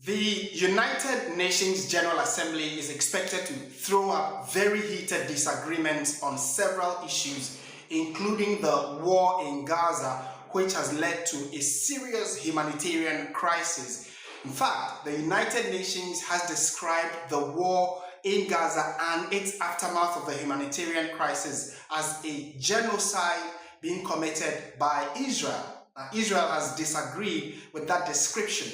The United Nations General Assembly is expected to throw up very heated disagreements on several issues, including the war in Gaza, which has led to a serious humanitarian crisis. In fact, the United Nations has described the war in Gaza and its aftermath of the humanitarian crisis as a genocide being committed by Israel. Now, Israel has disagreed with that description.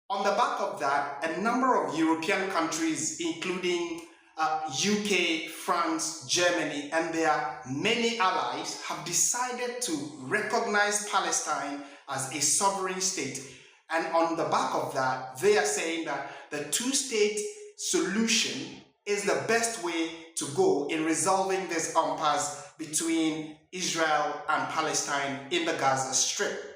On the back of that, a number of European countries, including UK, France, Germany, and their many allies, have decided to recognize Palestine as a sovereign state. And on the back of that, they are saying that the two-state solution is the best way to go in resolving this impasse between Israel and Palestine in the Gaza Strip.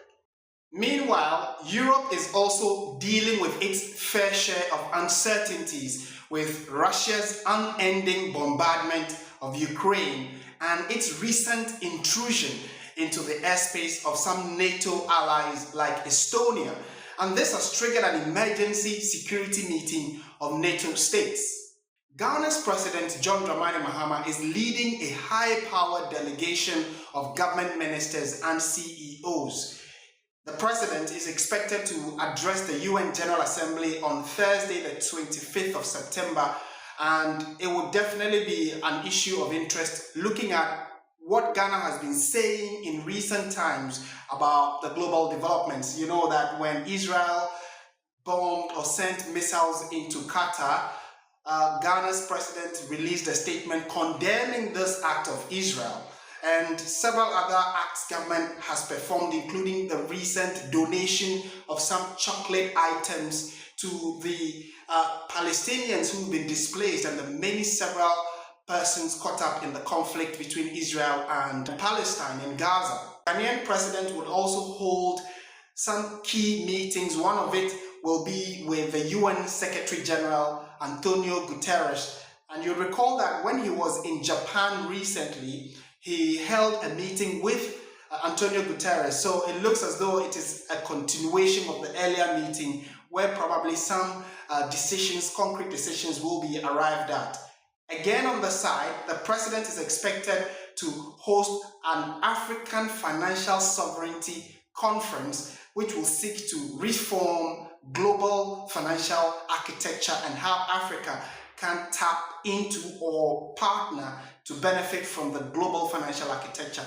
Meanwhile, Europe is also dealing with its fair share of uncertainties with Russia's unending bombardment of Ukraine and its recent intrusion into the airspace of some NATO allies like Estonia. And this has triggered an emergency security meeting of NATO states. Ghana's President John Dramani Mahama is leading a high-powered delegation of government ministers and CEOs. The president is expected to address the UN General Assembly on Thursday, the 25th of September, and it will definitely be an issue of interest looking at what Ghana has been saying in recent times about the global developments. You know that when Israel bombed or sent missiles into Qatar, Ghana's president released a statement condemning this act of Israel. And several other acts government has performed, including the recent donation of some chocolate items to the Palestinians who've been displaced and the several persons caught up in the conflict between Israel and Palestine in Gaza. The Ghanaian president will also hold some key meetings. One of it will be with the UN Secretary General Antonio Guterres. And you'll recall that when he was in Japan recently, he held a meeting with Antonio Guterres. So it looks as though it is a continuation of the earlier meeting where probably some concrete decisions will be arrived at. Again, on the side, the president is expected to host an African Financial Sovereignty Conference, which will seek to reform global financial architecture and how Africa can tap into or partner to benefit from the global financial architecture.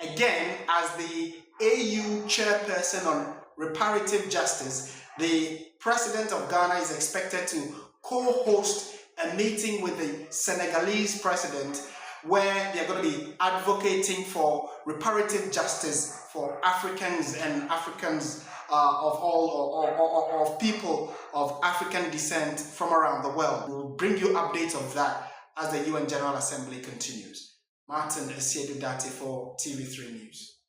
Again, as the AU chairperson on reparative justice, the president of Ghana is expected to co-host a meeting with the Senegalese president where they're going to be advocating for reparative justice for Africans and Africans of people of African descent from around the world. We'll bring you updates of that as the UN General Assembly continues. Asiedu-Dartey for TV3 News.